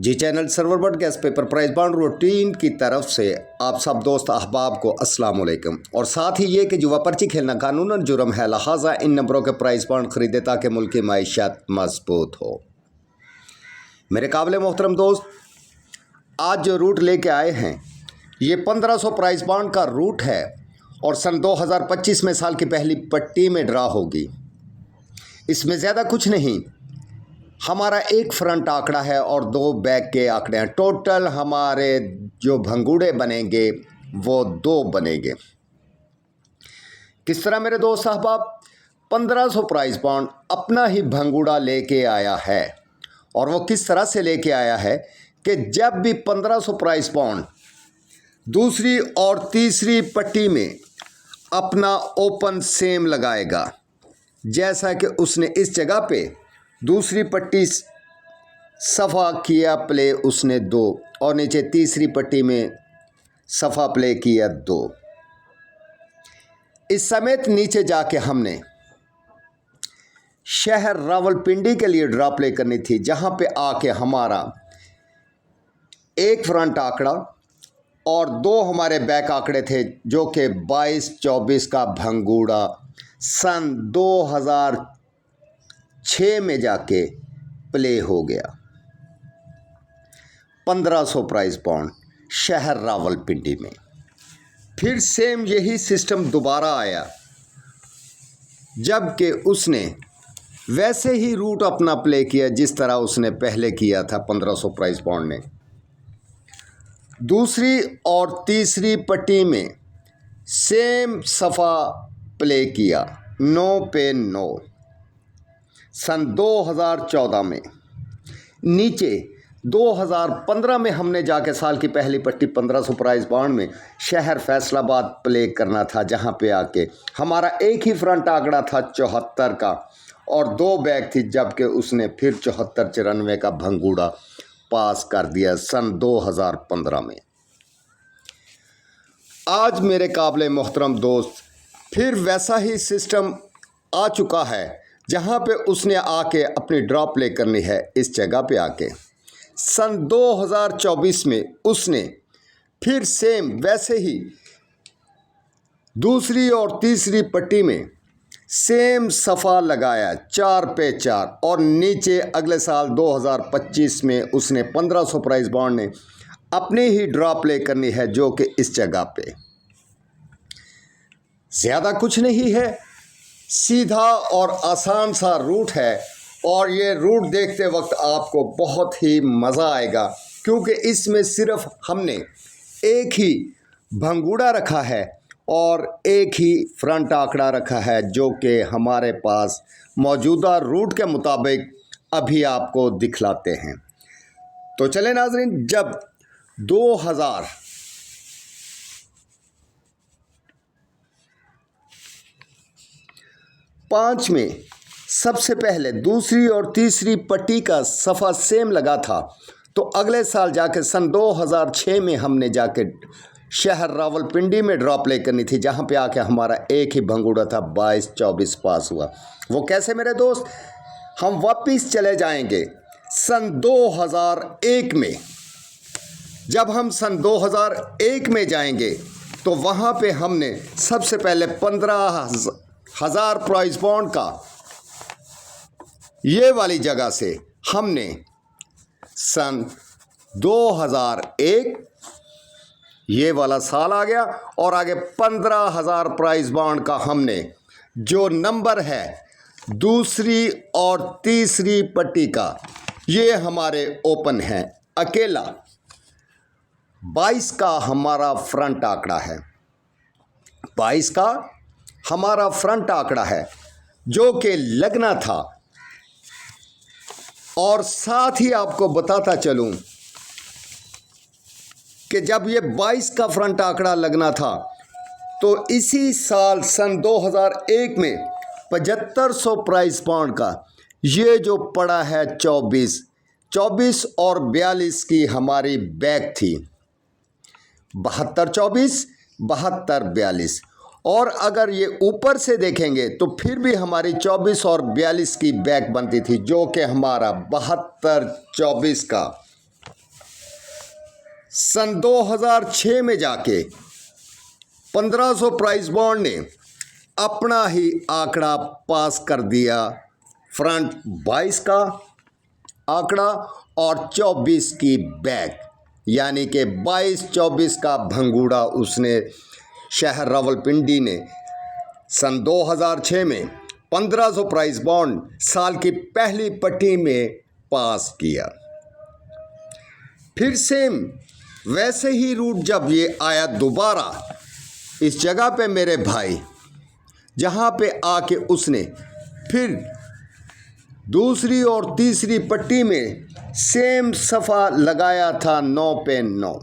Ji channel server but gas paper price bond routine की तरफ से आप सब दोस्त अहबाब को अस्सलाम वालेकुम। और साथ ही ये कि जुआ पर्ची खेलना कानूनन जुर्म है, लिहाजा इन नंबरों के प्राइस बॉन्ड खरीदे ताकि मुल्क की माइशत मजबूत हो। मेरे काबिल मोहतरम दोस्त, आज जो रूट लेके आए हैं ये 1500 प्राइस बॉन्ड का रूट है और सन 2025 में साल की पहली पट्टी में ड्रा होगी। इसमें ज़्यादा कुछ नहीं, हमारा एक फ्रंट आंकड़ा है और दो बैक के आंकड़े हैं। टोटल हमारे जो भंगूड़े बनेंगे वो 2 बनेंगे। किस तरह मेरे दोस्त साहब, 1500 प्राइस बॉन्ड अपना ही भंगूड़ा लेके आया है। और वो किस तरह से लेके आया है कि जब भी 1500 प्राइस बॉन्ड दूसरी और तीसरी पट्टी में अपना ओपन सेम लगाएगा, जैसा कि उसने इस जगह पे दूसरी पट्टी सफ़ा किया प्ले उसने 2 और नीचे तीसरी पट्टी में सफ़ा प्ले किया 2। इस समेत नीचे जाके हमने शहर रावलपिंडी के लिए ड्रा प्ले करनी थी, जहां पे आके हमारा एक फ्रंट आंकड़ा और 2 हमारे बैक आंकड़े थे, जो कि 22-24 का भंगूड़ा सन 2006 में जाके प्ले हो गया। 1500 प्राइस बॉन्ड शहर रावलपिंडी में। फिर सेम यही सिस्टम दोबारा आया, जबकि उसने वैसे ही रूट अपना प्ले किया जिस तरह उसने पहले किया था 1500 प्राइस बॉन्ड ने। दूसरी और तीसरी पट्टी में सेम सफ़ा प्ले किया 9 पे 9 सन 2014 में। नीचे 2015 में हमने जाके साल की पहली पट्टी 1500 प्राइस बॉन्ड में शहर फैसलाबाद प्ले करना था, जहां पे आके हमारा एक ही फ्रंट आंकड़ा था 74 का और 2 बैक थी, जबकि उसने फिर 74-94 का भंगूड़ा पास कर दिया सन 2015 में। आज मेरे काबिल मोहतरम दोस्त फिर वैसा ही सिस्टम आ चुका है, जहां पे उसने आके अपनी ड्रॉ प्ले करनी है। इस जगह पे आके सन 2024 में उसने फिर सेम वैसे ही दूसरी और तीसरी पट्टी में सेम सफ़ा लगाया 4 पे 4 और नीचे अगले साल 2025 में उसने 1500 प्राइस बॉन्ड ने अपनी ही ड्रॉ प्ले करनी है, जो कि इस जगह पे ज़्यादा कुछ नहीं है, सीधा और आसान सा रूट है। और ये रूट देखते वक्त आपको बहुत ही मज़ा आएगा, क्योंकि इसमें सिर्फ हमने एक ही भंगूड़ा रखा है और एक ही फ्रंट आंकड़ा रखा है, जो कि हमारे पास मौजूदा रूट के मुताबिक अभी आपको दिखलाते हैं। तो चले नाज़रीन, जब 2005 में सबसे पहले दूसरी और तीसरी पट्टी का सफ़ा सेम लगा था, तो अगले साल जाके सन 2006 में हमने जाके शहर रावलपिंडी में ड्रॉ प्ले करनी थी, जहां पे आके हमारा एक ही भंगूड़ा था 22-24 पास हुआ। वो कैसे मेरे दोस्त, हम वापस चले जाएंगे सन 2001 में। जब हम सन 2001 में जाएंगे तो वहाँ पे हमने सबसे पहले 15,000 प्राइस बॉन्ड का ये वाली जगह से हमने सन 2001 ये वाला साल आ गया और आगे 15,000 प्राइस बॉन्ड का हमने जो नंबर है दूसरी और तीसरी पट्टी का, ये हमारे ओपन है अकेला। 22 का हमारा फ्रंट आंकड़ा है, 22 का हमारा फ्रंट आंकड़ा है, जो कि लगना था। और साथ ही आपको बताता चलूं कि जब ये 22 का फ्रंट आंकड़ा लगना था, तो इसी साल सन 2001 में 7500 प्राइस बॉन्ड का ये जो पड़ा है 24 और 42 की हमारी बैक थी, 72-24, 72-42। और अगर ये ऊपर से देखेंगे तो फिर भी हमारी 24 और 42 की बैक बनती थी, जो कि हमारा 72-24 का सन 2006 में जाके 1500 प्राइस बॉन्ड ने अपना ही आंकड़ा पास कर दिया। फ्रंट 22 का आंकड़ा और 24 की बैक, यानी कि 22-24 का भंगूड़ा उसने शहर रावलपिंडी ने सन 2006 में 1500 प्राइस बॉन्ड साल की पहली पट्टी में पास किया। फिर सेम वैसे ही रूट जब ये आया दोबारा इस जगह पे मेरे भाई, जहाँ पे आके उसने फिर दूसरी और तीसरी पट्टी में सेम सफ़ा लगाया था 9 पे 9।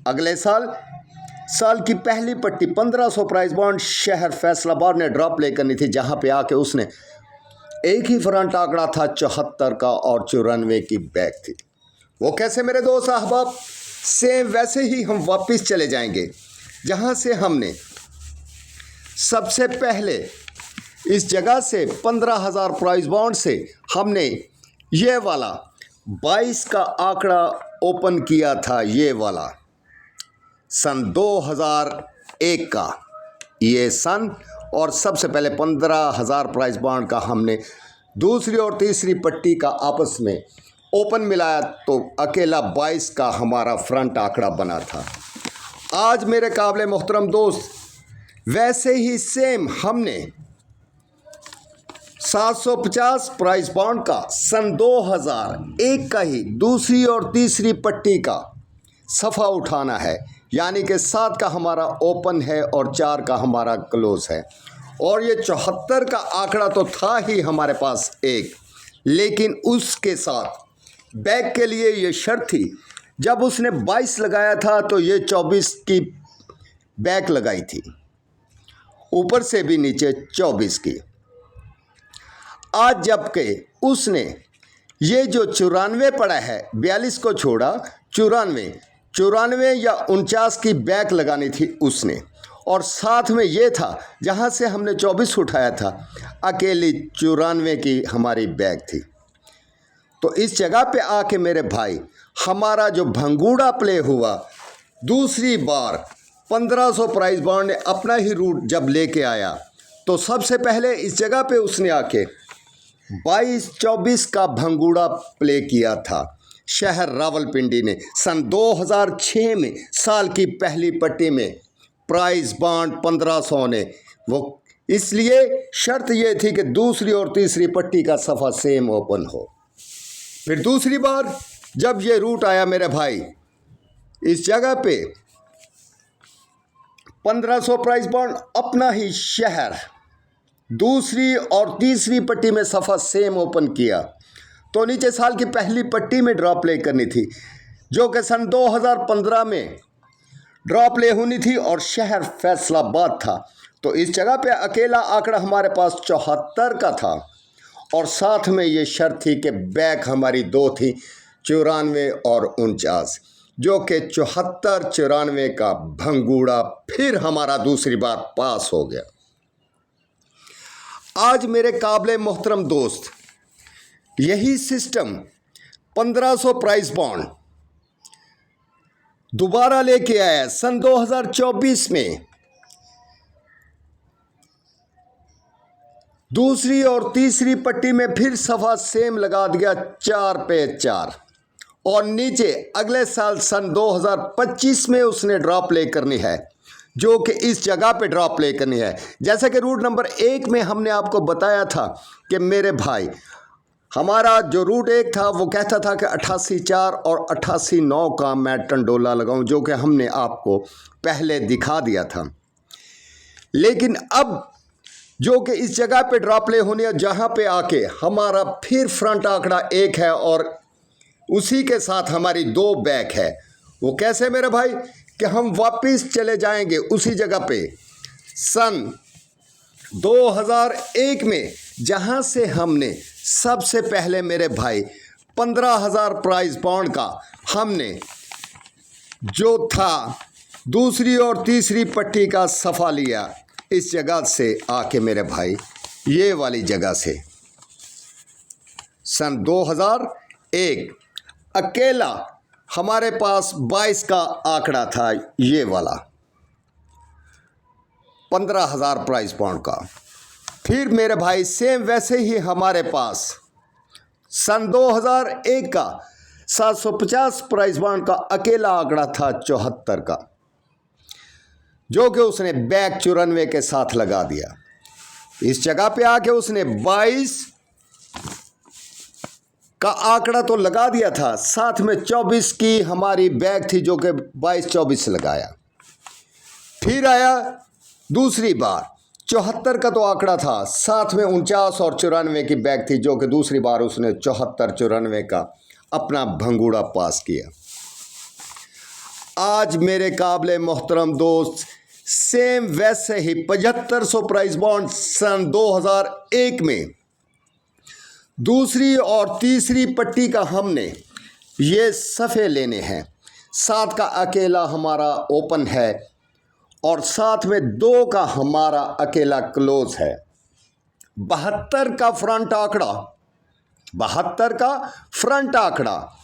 अगले साल की पहली पट्टी 1500 प्राइस बॉन्ड शहर फैसलाबाद ने ड्रॉप ले करनी थी, जहाँ पे आके उसने एक ही फ्रंट आंकड़ा था 74 का और 94 की बैक थी। वो कैसे मेरे दोस्त अहबाब, सेम वैसे ही हम वापस चले जाएंगे जहाँ से हमने सबसे पहले इस जगह से 15,000 प्राइस बॉन्ड से हमने ये वाला 22 का आंकड़ा ओपन किया था, ये वाला सन 2001 का ये सन, और सबसे पहले 15,000 प्राइस बॉन्ड का हमने दूसरी और तीसरी पट्टी का आपस में ओपन मिलाया तो अकेला 22 का हमारा फ्रंट आंकड़ा बना था। आज मेरे काबिल मोहतरम दोस्त वैसे ही सेम हमने 750 प्राइस बॉन्ड का सन 2001 का ही दूसरी और तीसरी पट्टी का सफ़ा उठाना है, यानी कि 7 का हमारा ओपन है और 4 का हमारा क्लोज है। और ये 74 का आंकड़ा तो था ही हमारे पास एक, लेकिन उसके साथ बैक के लिए ये शर्त थी, जब उसने 22 लगाया था तो ये 24 की बैक लगाई थी, ऊपर से भी नीचे 24 की। आज जबकि उसने ये जो 94 पड़ा है, 42 को छोड़ा 94 या 49 की बैक लगानी थी उसने, और साथ में ये था जहाँ से हमने 24 उठाया था अकेली 94 की हमारी बैक थी। तो इस जगह पे आके मेरे भाई हमारा जो भंगूड़ा प्ले हुआ, दूसरी बार 1500 प्राइस बॉन्ड ने अपना ही रूट जब लेके आया तो सबसे पहले इस जगह पे उसने आके 22-24 का भंगूड़ा प्ले किया था शहर रावलपिंडी ने सन 2006 में साल की पहली पट्टी में प्राइस बॉन्ड 1500 ने। वो इसलिए शर्त ये थी कि दूसरी और तीसरी पट्टी का सफ़ा सेम ओपन हो। फिर दूसरी बार जब ये रूट आया मेरे भाई, इस जगह पे 1500 प्राइस बॉन्ड अपना ही शहर दूसरी और तीसरी पट्टी में सफ़ा सेम ओपन किया तो नीचे साल की पहली पट्टी में ड्रॉप प्ले करनी थी, जो कि सन 2015 में ड्रॉप प्ले होनी थी और शहर फैसलाबाद था। तो इस जगह पे अकेला आंकड़ा हमारे पास 74 का था और साथ में ये शर्त थी कि बैक हमारी दो थी 94 और 49, जो कि 74-94 का भंगूड़ा फिर हमारा दूसरी बार पास हो गया। आज मेरे काबिल मोहतरम दोस्त यही सिस्टम 1500 प्राइस बॉन्ड दोबारा लेके आया सन 2024 में, दूसरी और तीसरी पट्टी में फिर सफ़ा सेम लगा दिया 4 पे 4 और नीचे अगले साल सन 2025 में उसने ड्रॉप प्ले करनी है, जो कि इस जगह पे ड्रॉप प्ले करनी है। जैसा कि रूट नंबर 1 में हमने आपको बताया था कि मेरे भाई हमारा जो रूट 1 था वो कहता था कि 88-4 और 88-9 का मैं टंडोला लगाऊं, जो कि हमने आपको पहले दिखा दिया था। लेकिन अब जो कि इस जगह पे ड्रॉप प्ले होनी है, जहाँ पे आके हमारा फिर फ्रंट आंकड़ा 1 है और उसी के साथ हमारी 2 बैक है। वो कैसे मेरे भाई कि हम वापस चले जाएंगे उसी जगह पे सन 2001 में, जहां से हमने सबसे पहले मेरे भाई 15,000 प्राइस बॉन्ड का हमने जो था दूसरी और तीसरी पट्टी का सफ़ा लिया। इस जगह से आके मेरे भाई ये वाली जगह से सन 2001 अकेला हमारे पास 22 का आंकड़ा था, ये वाला 15,000 प्राइस पॉइंट का। फिर मेरे भाई सेम वैसे ही हमारे पास सन 2001 का 750 प्राइस पॉइंट का अकेला आंकड़ा था 74 का, जो कि उसने बैक 94 के साथ लगा दिया। इस जगह पे आके उसने 22 का आंकड़ा तो लगा दिया था, साथ में 24 की हमारी बैक थी जो कि 22-24 लगाया। फिर आया दूसरी बार 74 का तो आंकड़ा था, साथ में 49 और 94 की बैक थी जो कि दूसरी बार उसने 74-94 का अपना भंगूड़ा पास किया। आज मेरे काबिले मोहतरम दोस्त सेम वैसे ही 7500 प्राइस बॉन्ड सन 2001 में दूसरी और तीसरी पट्टी का हमने ये सफ़े लेने हैं। 7 का अकेला हमारा ओपन है और साथ में 2 का हमारा अकेला क्लोज है। 72 का फ्रंट आंकड़ा, 72 का फ्रंट आंकड़ा,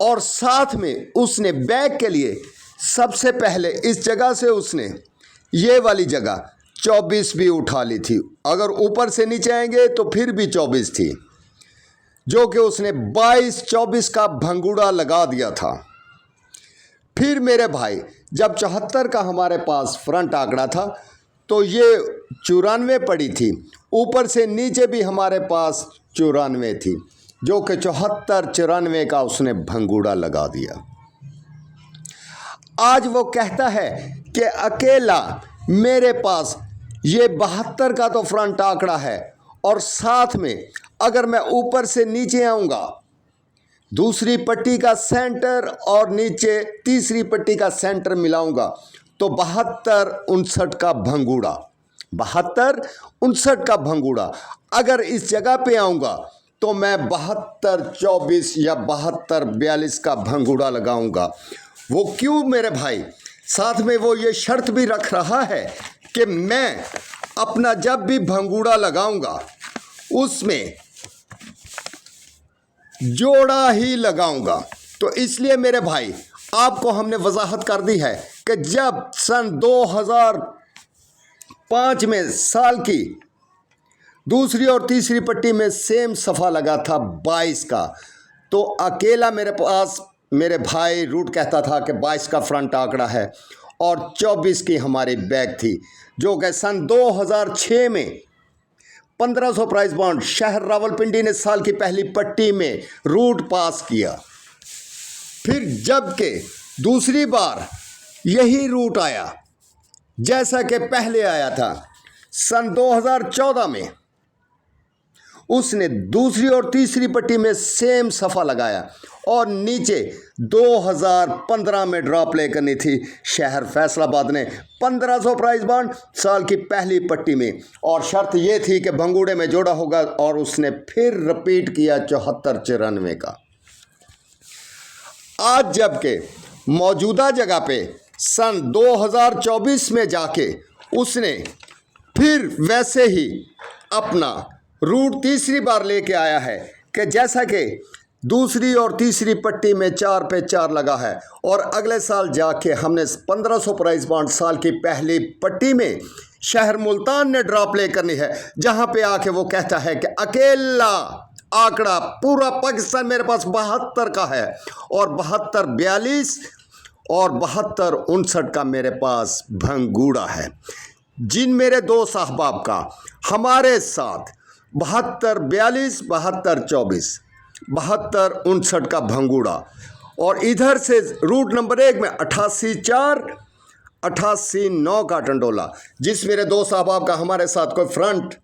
और साथ में उसने बैक के लिए सबसे पहले इस जगह से उसने ये वाली जगह 24 भी उठा ली थी। अगर ऊपर से नीचे आएंगे तो फिर भी 24 थी, जो कि उसने 22-24 का भंगूड़ा लगा दिया था। फिर मेरे भाई जब 74 का हमारे पास फ्रंट आंकड़ा था तो ये 94 पड़ी थी, ऊपर से नीचे भी हमारे पास 94 थी, जो कि 74-94 का उसने भंगूड़ा लगा दिया। आज वो कहता है कि अकेला मेरे पास ये 72 का तो फ्रंट आंकड़ा है और साथ में अगर मैं ऊपर से नीचे आऊँगा, दूसरी पट्टी का सेंटर और नीचे तीसरी पट्टी का सेंटर मिलाऊंगा तो 72-59 का भंगूड़ा, 72-59 का भंगूड़ा। अगर इस जगह पे आऊँगा तो मैं 72-24 या 72-42 का भंगूड़ा लगाऊंगा। वो क्यों मेरे भाई? साथ में वो ये शर्त भी रख रहा है कि मैं अपना जब भी भंगूड़ा लगाऊंगा उसमें जोड़ा ही लगाऊंगा। तो इसलिए मेरे भाई आपको हमने वजाहत कर दी है कि जब सन 2005 में साल की दूसरी और तीसरी पट्टी में सेम सफ़ा लगा था 22 का, तो अकेला मेरे पास मेरे भाई रूट कहता था कि 22 का फ्रंट आंकड़ा है और 24 की हमारी बैक थी, जो कि सन 2006 में 1500 प्राइस बॉन्ड शहर रावलपिंडी ने साल की पहली पट्टी में रूट पास किया। फिर जबकि दूसरी बार यही रूट आया जैसा कि पहले आया था सन 2014 में, उसने दूसरी और तीसरी पट्टी में सेम सफ़ा लगाया और नीचे 2015 में ड्रॉप ले करनी थी शहर फैसलाबाद ने 1500 प्राइस बॉन्ड साल की पहली पट्टी में, और शर्त ये थी कि भंगूड़े में जोड़ा होगा, और उसने फिर रिपीट किया 74-94 का। आज जबकि मौजूदा जगह पे सन 2024 में जाके उसने फिर वैसे ही अपना रूट तीसरी बार लेके आया है कि जैसा कि दूसरी और तीसरी पट्टी में 4 पे 4 लगा है, और अगले साल जाके हमने 1500 प्राइस बॉन्ड साल की पहली पट्टी में शहर मुल्तान ने ड्रॉप ले करनी है, जहां पे आके वो कहता है कि अकेला आंकड़ा पूरा पाकिस्तान मेरे पास 72 का है और 72-42 और 72-59 का मेरे पास भंगूड़ा है। जिन मेरे दोस्त अहबाब का हमारे साथ 72-42, 72-24, 72-59 का भंगूड़ा, और इधर से रूट नंबर 1 में 88-4, 88-9 का टंडोला, जिस मेरे दोस्त अहबाब का हमारे साथ कोई फ्रंट,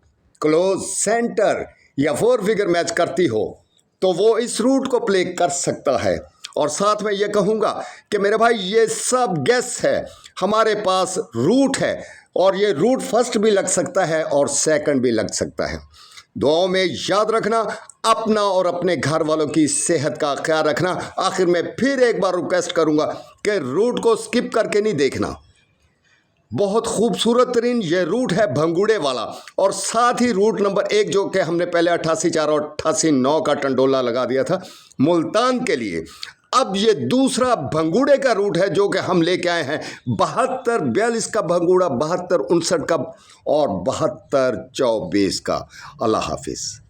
क्लोज, सेंटर या 4 फिगर मैच करती हो तो वो इस रूट को प्ले कर सकता है। और साथ में ये कहूँगा कि मेरे भाई ये सब गेस है, हमारे पास रूट है, और ये रूट फर्स्ट भी लग सकता है और सेकंड भी लग सकता है। दुआओं में याद रखना, अपना और अपने घर वालों की सेहत का ख्याल रखना। आखिर में फिर एक बार रिक्वेस्ट करूंगा कि रूट को स्किप करके नहीं देखना। बहुत खूबसूरत तरीन ये रूट है भंगूड़े वाला, और साथ ही रूट नंबर 1 जो कि हमने पहले 88-4 और 88-9 का टंडोला लगा दिया था मुल्तान के लिए। अब ये दूसरा भंगूड़े का रूट है जो कि हम लेके आए हैं 7242 का भंगूड़ा, 7259 का और 7224 का। अल्लाह हाफिज़।